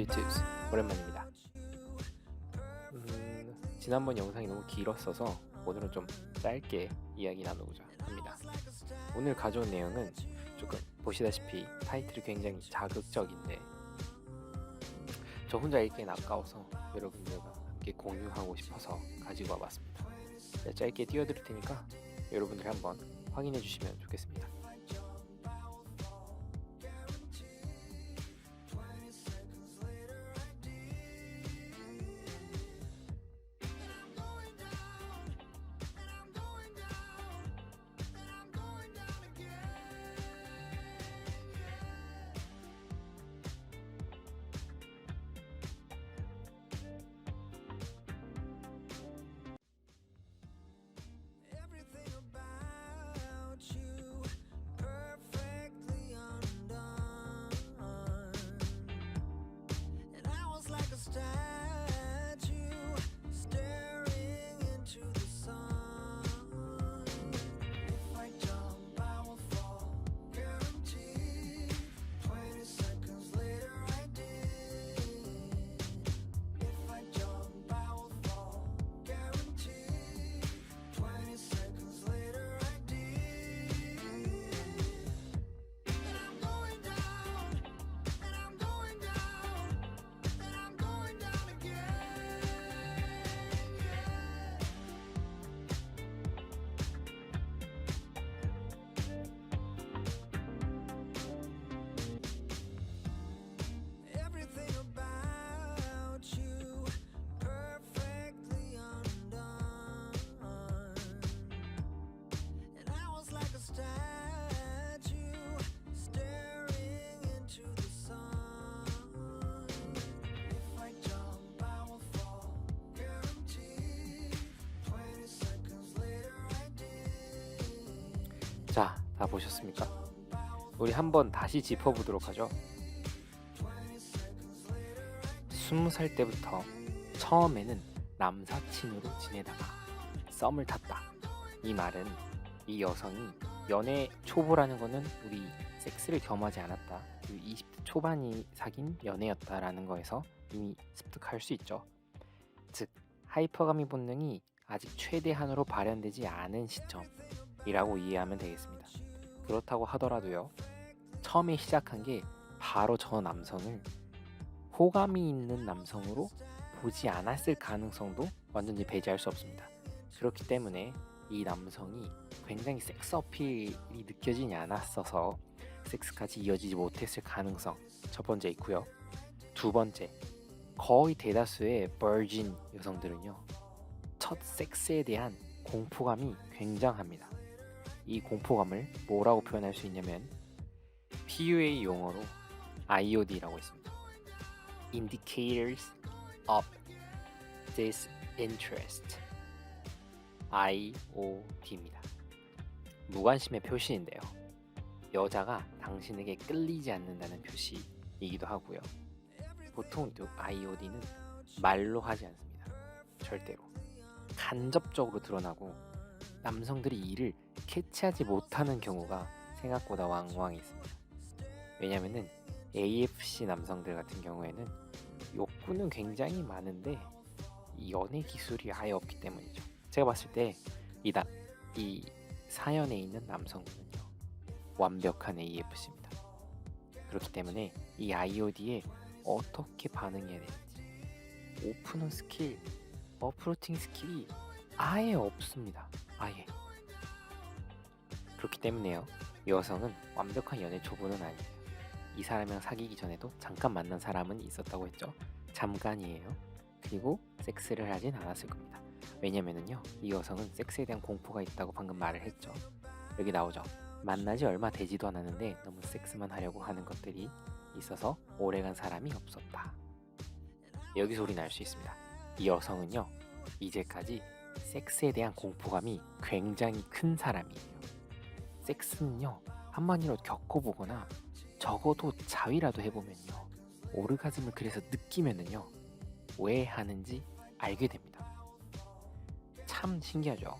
유튜브스 오랜만입니다. 지난번 영상이 너무 길었어서 오늘은 좀 짧게 이야기 나누고자 합니다. 오늘 가져온 내용은 조금 보시다시피 타이틀이 굉장히 자극적인데 저 혼자 읽기엔 아까워서 여러분들과 함께 공유하고 싶어서 가지고 와봤습니다. 짧게 띄워드릴 테니까 여러분들이 한번 확인해 주시면 좋겠습니다. 자, 다 보셨습니까? 우리 한번 다시 짚어보도록 하죠. 20살 때부터 처음에는 남사친으로 지내다가 썸을 탔다. 이 말은 이 여성이 연애 초보라는 거는 우리 섹스를 겸하지 않았다. 20대 초반이 사귄 연애였다라는 거에서 이미 습득할 수 있죠. 즉, 하이퍼가미 본능이 아직 최대한으로 발현되지 않은 시점이라고 이해하면 되겠습니다. 그렇다고 하더라도요, 처음에 시작한 게 바로 저 남성을 호감이 있는 남성으로 보지 않았을 가능성도 완전히 배제할 수 없습니다. 그렇기 때문에 이 남성이 굉장히 섹스 어필이 느껴지지 않았어서 섹스까지 이어지지 못했을 가능성 첫 번째 있고요. 두 번째, 거의 대다수의 버진 여성들은요, 첫 섹스에 대한 공포감이 굉장합니다. 이 공포감을 뭐라고 표현할 수 있냐면 PUA 용어로 IOD라고 있습니다. Indicators of Disinterest, IOD입니다. 무관심의 표시인데요. 여자가 당신에게 끌리지 않는다는 표시이기도 하고요. 보통 IOD는 말로 하지 않습니다. 절대로. 간접적으로 드러나고 남성들이 이를 캐치하지 못하는 경우가 생각보다 왕왕 있습니다. 왜냐면은 AFC 남성들 같은 경우에는 욕구는 굉장히 많은데 이 연애 기술이 아예 없기 때문이죠. 제가 봤을 때 이 사연에 있는 남성분은요, 완벽한 AFC입니다. 그렇기 때문에 이 IOD에 어떻게 반응해야 되는지, 오픈런 스킬, 어프로칭 스킬이 아예 없습니다. 아예. 그렇기 때문에요, 여성은 완벽한 연애 초보는 아니에요. 이 사람이랑 사귀기 전에도 잠깐 만난 사람은 있었다고 했죠. 잠깐이에요. 그리고 섹스를 하진 않았을 겁니다. 왜냐면은요, 이 여성은 섹스에 대한 공포가 있다고 방금 말을 했죠. 여기 나오죠. 만나지 얼마 되지도 않았는데 너무 섹스만 하려고 하는 것들이 있어서 오래간 사람이 없었다. 여기서 우리는 알 수 있습니다. 이 여성은요, 이제까지 섹스에 대한 공포감이 굉장히 큰 사람이에요. 섹스는요, 한 번이라도 겪어보거나 적어도 자위라도 해보면요, 오르가즘을 그래서 느끼면은요, 왜 하는지 알게 됩니다. 참 신기하죠?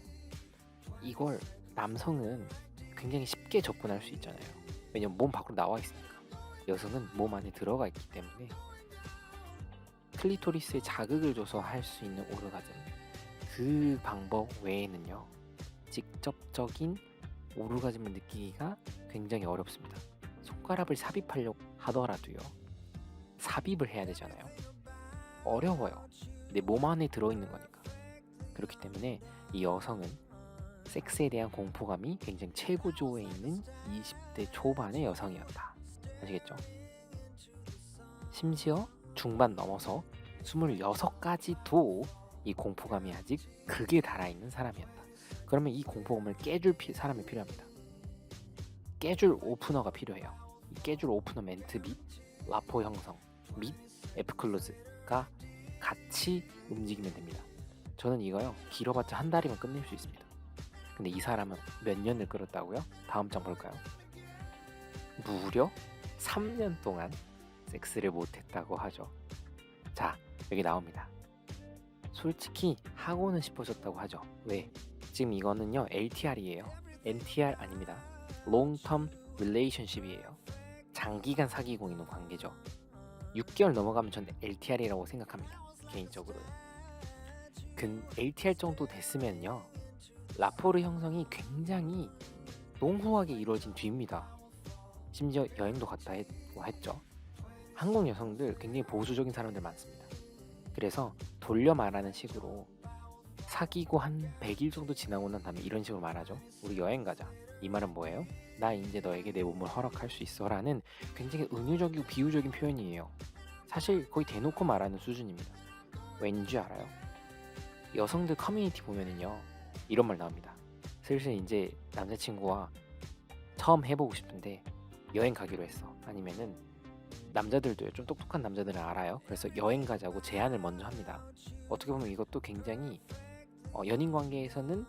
이걸 남성은 굉장히 쉽게 접근할 수 있잖아요. 왜냐면 몸 밖으로 나와 있으니까. 여성은 몸 안에 들어가 있기 때문에 클리토리스에 자극을 줘서 할 수 있는 오르가즘, 그 방법 외에는요 직접적인 오르가즘을 느끼기가 굉장히 어렵습니다. 손가락을 삽입하려고 하더라도요 삽입을 해야 되잖아요. 어려워요. 내 몸 안에 들어있는 거니까. 그렇기 때문에 이 여성은 섹스에 대한 공포감이 굉장히 최고조에 있는 20대 초반의 여성이었다. 아시겠죠? 심지어 중반 넘어서 26까지도 이 공포감이 아직 극에 달아있는 사람이었다. 그러면 이 공포감을 깨줄 사람이 필요합니다. 깨줄 오프너가 필요해요. 이 깨줄 오프너 멘트 및 라포 형성 및 F클로즈가 같이 움직이면 됩니다. 저는 이거요 길어봤자 한 달이면 끝낼 수 있습니다. 근데 이 사람은 몇 년을 끌었다고요? 다음 장 볼까요? 무려 3년 동안 섹스를 못했다고 하죠. 자, 여기 나옵니다. 솔직히 하고는 싶어졌다고 하죠. 왜? 지금 이거는요 LTR이에요. NTR 아닙니다. Long Term Relationship이에요. 장기간 사귀고 있는 관계죠. 6개월 넘어가면 저는 LTR이라고 생각합니다. 개인적으로. LTR 정도 됐으면요 라포르 형성이 굉장히 농후하게 이루어진 뒤입니다. 심지어 여행도 갔다 했죠. 한국 여성들 굉장히 보수적인 사람들 많습니다. 그래서 돌려 말하는 식으로 사귀고 한 100일 정도 지나고 난 다음에 이런 식으로 말하죠. 우리 여행 가자. 이 말은 뭐예요? 나 이제 너에게 내 몸을 허락할 수 있어 라는 굉장히 은유적이고 비유적인 표현이에요. 사실 거의 대놓고 말하는 수준입니다. 왠지 알아요? 여성들 커뮤니티 보면은요 이런 말 나옵니다. 슬슬 이제 남자친구와 처음 해보고 싶은데 여행 가기로 했어. 아니면은 남자들도요 좀 똑똑한 남자들은 알아요. 그래서 여행 가자고 제안을 먼저 합니다. 어떻게 보면 이것도 굉장히 연인 관계에서는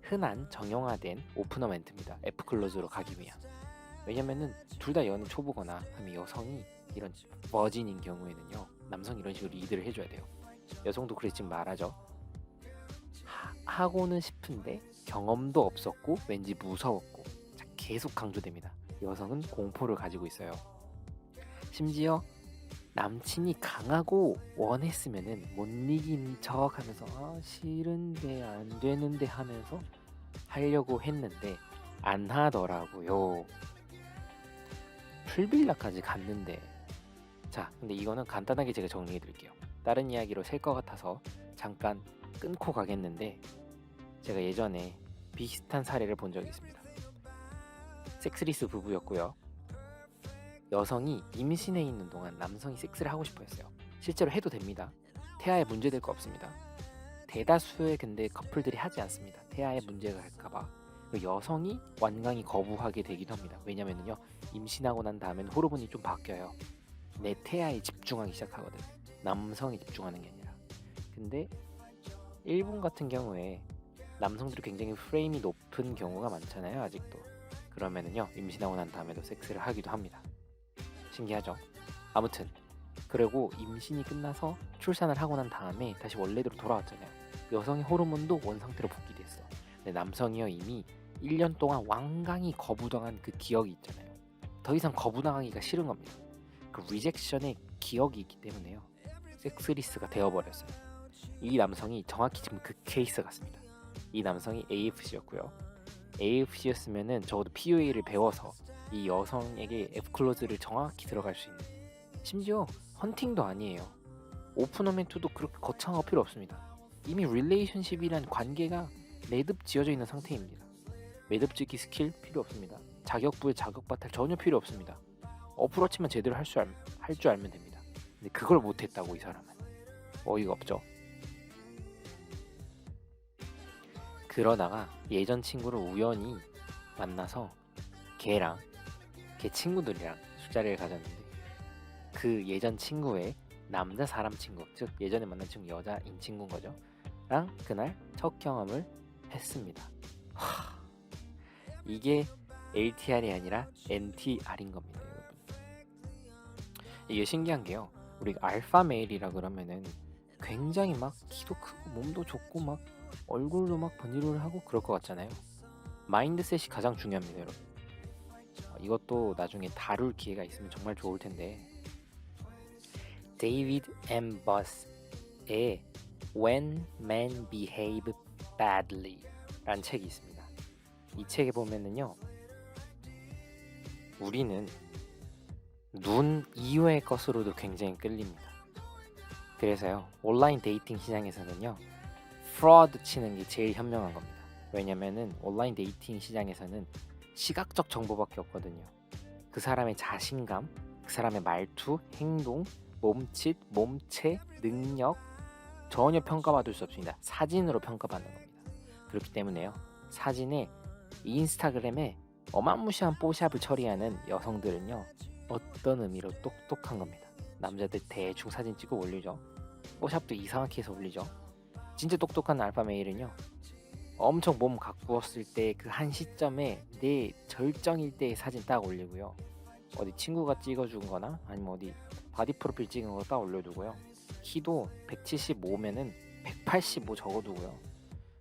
흔한 정형화된 오프너 멘트입니다. F클로즈로 가기 위한. 왜냐면은 둘 다 연애 초보거나 하면 여성이 이런 버진인 경우에는요 남성이 이런 식으로 리드를 해줘야 돼요. 여성도 그래 지금 말하죠. 하고는 싶은데 경험도 없었고 왠지 무서웠고 계속 강조됩니다. 여성은 공포를 가지고 있어요. 심지어 남친이 강하고 원했으면은 못 이긴 척 하면서 싫은데 안 되는데 하면서 하려고 했는데 안 하더라고요. 풀빌라까지 갔는데. 자, 근데 이거는 간단하게 제가 정리해 드릴게요. 다른 이야기로 셀 것 같아서 잠깐 끊고 가겠는데, 제가 예전에 비슷한 사례를 본 적이 있습니다. 섹스리스 부부였고요. 여성이 임신해 있는 동안 남성이 섹스를 하고 싶어 했어요. 실제로 해도 됩니다. 태아에 문제될 거 없습니다. 대다수의 근데 커플들이 하지 않습니다. 태아에 문제가 갈까봐. 여성이 완강히 거부하게 되기도 합니다. 왜냐면요 임신하고 난 다음엔 호르몬이 좀 바뀌어요. 내 태아에 집중하기 시작하거든. 남성이 집중하는 게 아니라. 근데 일본 같은 경우에 남성들이 굉장히 프레임이 높은 경우가 많잖아요. 아직도. 그러면은요 임신하고 난 다음에도 섹스를 하기도 합니다. 신기하죠? 아무튼 그리고 임신이 끝나서 출산을 하고 난 다음에 다시 원래대로 돌아왔잖아요. 여성의 호르몬도 원상태로 복귀됐어. 근데 남성이요 이미 1년 동안 완강히 거부당한 그 기억이 있잖아요. 더 이상 거부당하기가 싫은 겁니다. 그 리젝션의 기억이 있기 때문에요. 섹스리스가 되어버렸어요. 이 남성이 정확히 지금 그 케이스 같습니다. 이 남성이 AFC였고요. AFC였으면은 적어도 PUA를 배워서 이 여성에게 F클로즈를 정확히 들어갈 수 있는, 심지어 헌팅도 아니에요. 오픈어멘트도 그렇게 거창할 필요 없습니다. 이미 릴레이션십이란 관계가 매듭 지어져 있는 상태입니다. 매듭 짓기 스킬 필요 없습니다. 자격부에 자격바탈 전혀 필요 없습니다. 어프로치만 제대로 할 줄 알면 됩니다. 근데 그걸 못했다고 이 사람은. 어이가 없죠. 그러다가 예전 친구를 우연히 만나서 걔 친구들이랑 술자리를 가졌는데 그 예전 친구의 남자 사람 친구, 즉 예전에 만난 친구 여자인 친구인 거죠. 랑 그날 첫 경험을 했습니다. 이게 LTR이 아니라 NTR인 겁니다, 여러분. 이게 신기한 게요. 우리 알파 메일이라 그러면은 굉장히 막 키도 크고 몸도 좋고 막 얼굴도 막 번지르르하고 그럴 것 같잖아요. 마인드셋이 가장 중요합니다, 여러분. 이것도 나중에 다룰 기회가 있으면 정말 좋을 텐데, 데이비드 M. 버스의 When Men Behave Badly 라는 책이 있습니다. 이 책에 보면은요, 우리는 눈 이외의 것으로도 굉장히 끌립니다. 그래서요, 온라인 데이팅 시장에서는요, 프로드 치는 게 제일 현명한 겁니다. 왜냐면은 온라인 데이팅 시장에서는 시각적 정보밖에 없거든요. 그 사람의 자신감, 그 사람의 말투, 행동, 몸짓, 몸체, 능력 전혀 평가받을 수 없습니다. 사진으로 평가받는 겁니다. 그렇기 때문에요, 사진에 인스타그램에 어마무시한 뽀샵을 처리하는 여성들은요, 어떤 의미로 똑똑한 겁니다. 남자들 대충 사진 찍고 올리죠. 뽀샵도 이상하게 해서 올리죠. 진짜 똑똑한 알파 메일은요, 엄청 몸 가꾸었을 때 그 한 시점에 내 절정일 때의 사진 딱 올리고요. 어디 친구가 찍어준 거나 아니면 어디 바디 프로필 찍은 거 딱 올려두고요. 키도 175면은 185 적어두고요.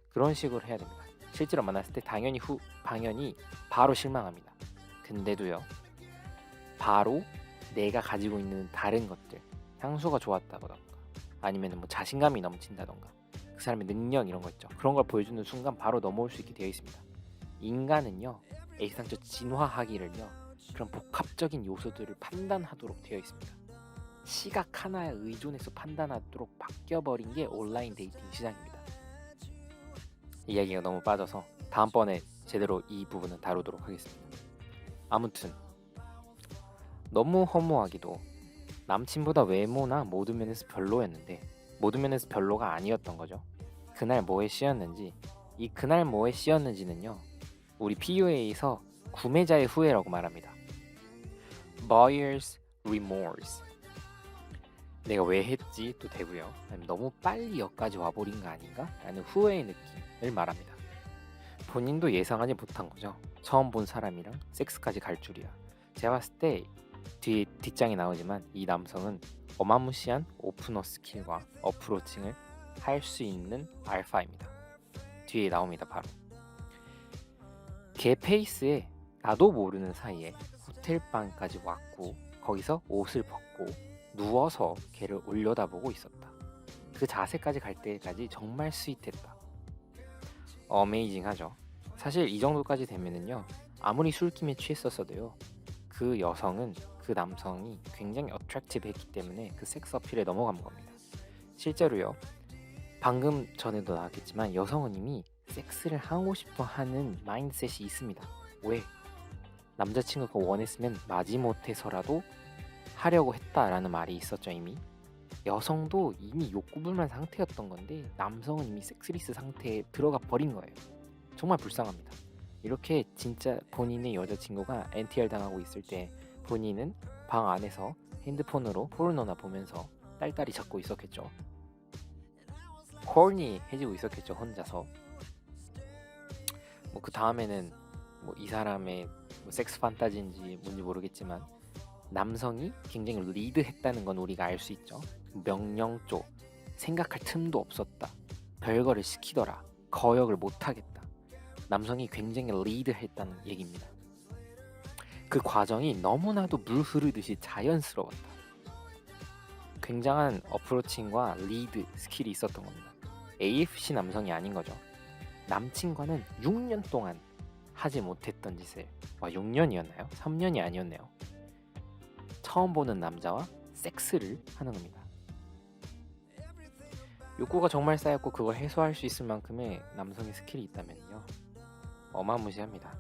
그런 식으로 해야 됩니다. 실제로 만났을 때 당연히 바로 실망합니다. 근데도요, 바로 내가 가지고 있는 다른 것들, 향수가 좋았다던가 아니면 뭐 자신감이 넘친다던가 그 사람의 능력 이런 거 있죠. 그런 걸 보여주는 순간 바로 넘어올 수 있게 되어 있습니다. 인간은요, 애상적 진화하기를요, 그런 복합적인 요소들을 판단하도록 되어 있습니다. 시각 하나에 의존해서 판단하도록 바뀌어버린 게 온라인 데이팅 시장입니다. 이야기가 너무 빠져서 다음번에 제대로 이 부분은 다루도록 하겠습니다. 아무튼 너무 허무하기도 남친보다 외모나 모든 면에서 별로였는데 모든 면에서 별로가 아니었던 거죠. 그날 뭐에 씌였는지, 이 그날 뭐에 씌였는지는요, 우리 PUA에서 구매자의 후회라고 말합니다. Buyer's remorse. 내가 왜 했지 또 되고요. 아니면 너무 빨리 여기까지 와버린 거 아닌가? 라는 후회의 느낌을 말합니다. 본인도 예상하지 못한 거죠. 처음 본 사람이랑 섹스까지 갈 줄이야. 제가 봤을 때 뒷장이 나오지만 이 남성은 어마무시한 오프너 스킬과 어프로칭을 할 수 있는 알파입니다. 뒤에 나옵니다. 바로 걔 페이스에 나도 모르는 사이에 호텔방까지 왔고 거기서 옷을 벗고 누워서 걔를 올려다보고 있었다. 그 자세까지 갈 때까지 정말 스윗했다. 어메이징하죠. 사실 이 정도까지 되면은요, 아무리 술김에 취했었어도요, 그 여성은 그 남성이 굉장히 어트랙티브 했기 때문에 그 섹스 어필에 넘어간 겁니다. 실제로요, 방금 전에도 나왔겠지만 여성은 이미 섹스를 하고 싶어 하는 마인드셋이 있습니다. 왜? 남자친구가 원했으면 마지못해서라도 하려고 했다라는 말이 있었죠. 이미 여성도 이미 욕구불만 상태였던 건데 남성은 이미 섹스리스 상태에 들어가 버린 거예요. 정말 불쌍합니다. 이렇게 진짜 본인의 여자친구가 NTR 당하고 있을 때 본인은 방 안에서 핸드폰으로 포르노나 보면서 딸딸이 잡고 있었겠죠. 코니해지고 있었겠죠, 혼자서. 뭐 그 다음에는 뭐 이 사람의 뭐 섹스 판타지인지 뭔지 모르겠지만 남성이 굉장히 리드했다는 건 우리가 알 수 있죠. 명령조, 생각할 틈도 없었다, 별거를 시키더라, 거역을 못하겠다. 남성이 굉장히 리드했다는 얘기입니다. 그 과정이 너무나도 물 흐르듯이 자연스러웠다. 굉장한 어프로칭과 리드 스킬이 있었던 겁니다. AFC 남성이 아닌 거죠. 남친과는 6년 동안 하지 못했던 짓을 6년이었나요? 3년이 아니었네요. 처음 보는 남자와 섹스를 하는 겁니다. 욕구가 정말 쌓였고 그걸 해소할 수 있을 만큼의 남성의 스킬이 있다면요, 어마무시합니다.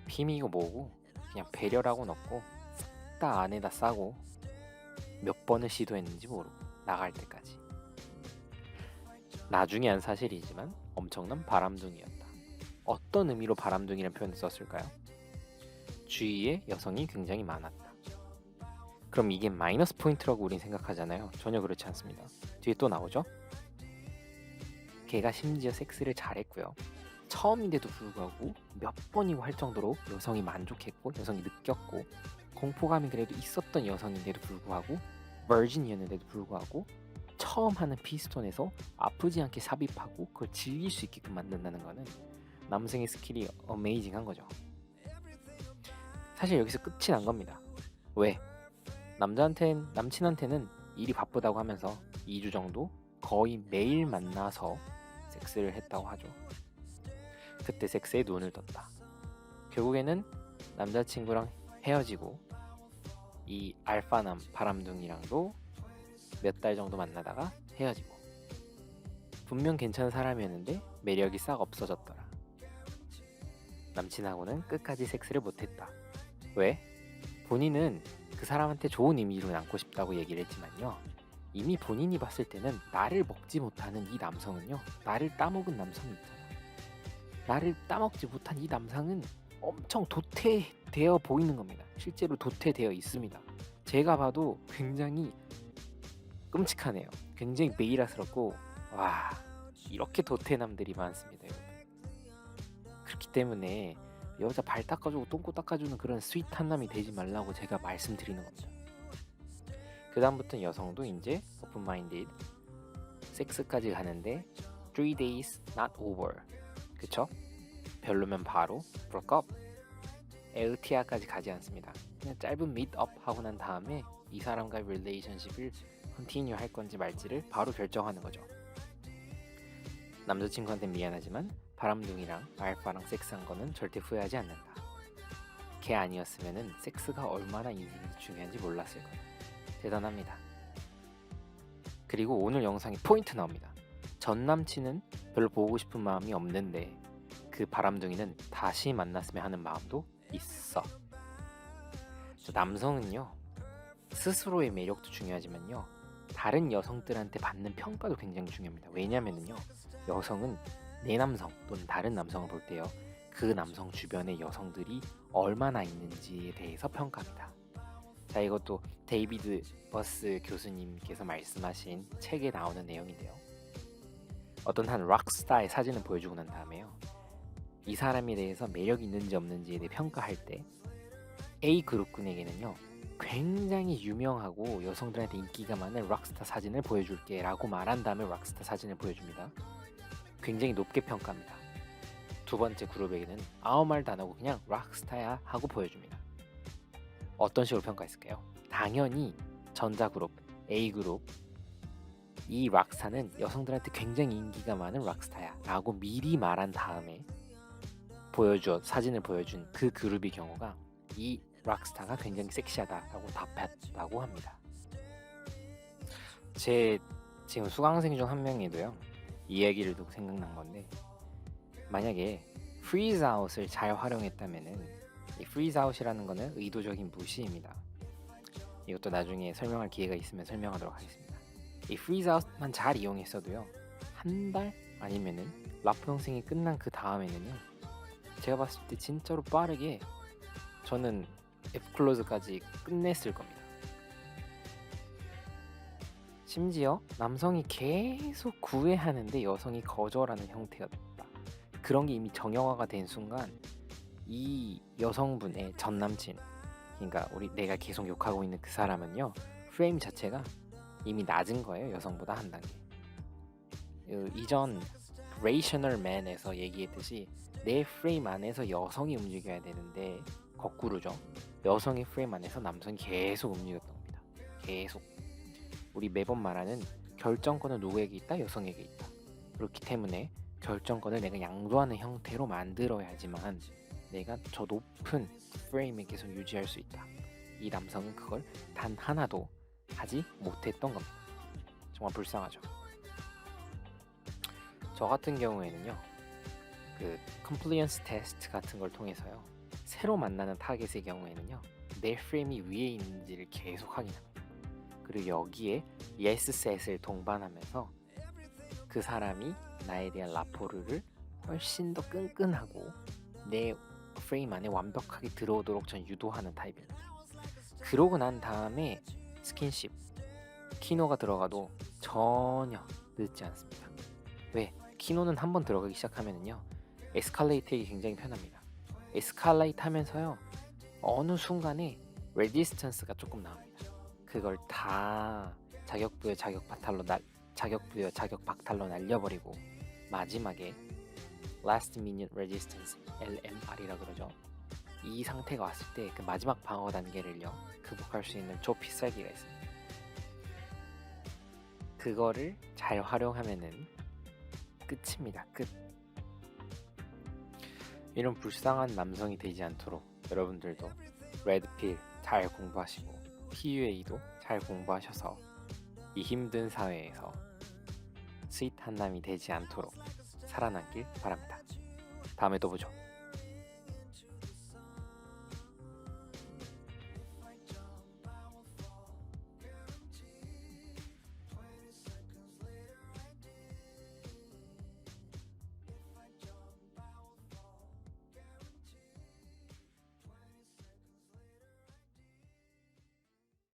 피미고 뭐고 그냥 배려라고는 없고 싹 다 안에다 싸고 몇 번을 시도했는지 모르고 나갈 때까지. 나중에 한 사실이지만 엄청난 바람둥이였다. 어떤 의미로 바람둥이라는 표현을 썼을까요? 주위에 여성이 굉장히 많았다. 그럼 이게 마이너스 포인트라고 우린 생각하잖아요. 전혀 그렇지 않습니다. 뒤에 또 나오죠. 걔가 심지어 섹스를 잘했고요, 처음인데도 불구하고 몇 번이고 할 정도로 여성이 만족했고 여성이 느꼈고 공포감이 그래도 있었던 여성인데도 불구하고 버진이었는데도 불구하고 처음 하는 피스톤에서 아프지 않게 삽입하고 그걸 즐길 수 있게끔 만든다는 거는 남성의 스킬이 어메이징한 거죠. 사실 여기서 끝이 난 겁니다. 왜? 남친한테는 일이 바쁘다고 하면서 2주 정도 거의 매일 만나서 섹스를 했다고 하죠. 그때 섹스에 눈을 떴다. 결국에는 남자친구랑 헤어지고 이 알파남 바람둥이랑도 몇 달 정도 만나다가 헤어지고, 분명 괜찮은 사람이었는데 매력이 싹 없어졌더라. 남친하고는 끝까지 섹스를 못했다. 왜? 본인은 그 사람한테 좋은 이미지로 남고 싶다고 얘기를 했지만요, 이미 본인이 봤을 때는 나를 먹지 못하는 이 남성은요, 나를 따먹은 남성이 있잖아. 나를 따먹지 못한 이 남성은 엄청 도태되어 보이는 겁니다. 실제로 도태되어 있습니다. 제가 봐도 굉장히 끔찍하네요. 굉장히 메이라스럽고, 와, 이렇게 도태남들이 많습니다, 여러분. 그렇기 때문에 여자 발 닦아주고 똥꼬 닦아주는 그런 스윗한 남이 되지 말라고 제가 말씀드리는 겁니다. 그 다음부터는 여성도 이제 오픈마인디드, 섹스까지 가는데 3 days not over, 그쵸? 별로면 바로 broke up, 에으티아까지 가지 않습니다. 그냥 짧은 meet up 하고 난 다음에 이 사람과의 릴레이션십을 컨티뉴 할 건지 말지를 바로 결정하는 거죠. 남자친구한테 미안하지만 바람둥이랑 알파랑 섹스한 거는 절대 후회하지 않는다. 걔 아니었으면 섹스가 얼마나 인생이 중요한지 몰랐을 거야. 대단합니다. 그리고 오늘 영상에 포인트 나옵니다. 전 남친은 별로 보고 싶은 마음이 없는데 그 바람둥이는 다시 만났으면 하는 마음도 있어. 남성은요, 스스로의 매력도 중요하지만요, 다른 여성들한테 받는 평가도 굉장히 중요합니다. 왜냐면은요, 여성은 내 남성 또는 다른 남성을 볼 때요, 그 남성 주변에 여성들이 얼마나 있는지에 대해서 평가합니다. 자, 이것도 데이비드 버스 교수님께서 말씀하신 책에 나오는 내용인데요, 어떤 한 락스타의 사진을 보여주고 난 다음에요, 이 사람에 대해서 매력이 있는지 없는지에 대해 평가할 때 A 그룹군에게는요, 굉장히 유명하고 여성들한테 인기가 많은 락스타 사진을 보여줄게 라고 말한 다음에 락스타 사진을 보여줍니다. 굉장히 높게 평가합니다. 두 번째 그룹에게는 아무 말도 안 하고 그냥 락스타야 하고 보여줍니다. 어떤 식으로 평가했을까요? 당연히 전자그룹, A그룹, 이 락스타는 여성들한테 굉장히 인기가 많은 락스타야 라고 미리 말한 다음에 사진을 보여준 그 그룹의 경우가 이 락스타가 굉장히 섹시하다라고 답했다고 합니다. 제 지금 수강생 중 한 명이도요, 이 얘기를 듣고 생각난 건데, 만약에 freeze out을 잘 활용했다면은, 이 freeze out이라는 거는 의도적인 무시입니다. 이것도 나중에 설명할 기회가 있으면 설명하도록 하겠습니다. 이 freeze out만 잘 이용했어도요, 한 달 아니면은 라포 영상이 끝난 그 다음에는요, 제가 봤을 때 진짜로 빠르게 저는 F클로즈까지 끝냈을 겁니다. 심지어 남성이 계속 구애하는데 여성이 거절하는 형태였다. 그런 게 이미 정형화가 된 순간 이 여성분의 전 남친, 그러니까 내가 계속 욕하고 있는 그 사람은요, 프레임 자체가 이미 낮은 거예요. 여성보다 한 단계. 이전 Rational Man에서 얘기했듯이 내 프레임 안에서 여성이 움직여야 되는데 거꾸로죠. 여성의 프레임 안에서 남성이 계속 움직였던 겁니다. 계속. 우리 매번 말하는 결정권은 누구에게 있다? 여성에게 있다. 그렇기 때문에 결정권을 내가 양도하는 형태로 만들어야지만 내가 저 높은 프레임에 계속 유지할 수 있다. 이 남성은 그걸 단 하나도 하지 못했던 겁니다. 정말 불쌍하죠. 저 같은 경우에는요, 그 컴플리언스 테스트 같은 걸 통해서요, 새로 만나는 타겟의 경우에는요, 내 프레임이 위에 있는지를 계속 확인합니다. 그리고 여기에 yes set을 동반하면서 그 사람이 나에 대한 라포르를 훨씬 더 끈끈하고 내 프레임 안에 완벽하게 들어오도록 전 유도하는 타입입니다. 그러고 난 다음에 스킨십, 키노가 들어가도 전혀 늦지 않습니다. 왜? 키노는 한번 들어가기 시작하면은요, 에스컬레이트하기 굉장히 편합니다. 에스컬레이트 하면서요, 어느 순간에 레지스턴스가 조금 나옵니다. 그걸 다 자격부여 자격 박탈로 날려버리고 마지막에 Last Minute Resistance, LMR이라 그러죠. 이 상태가 왔을 때 그 마지막 방어 단계를요, 극복할 수 있는 조 필살기가 있습니다. 그거를 잘 활용하면은 끝입니다. 끝. 이런 불쌍한 남성이 되지 않도록 여러분들도 레드필 잘 공부하시고 PUA도 잘 공부하셔서 이 힘든 사회에서 스윗한 남이 되지 않도록 살아남길 바랍니다. 다음에 또 보죠.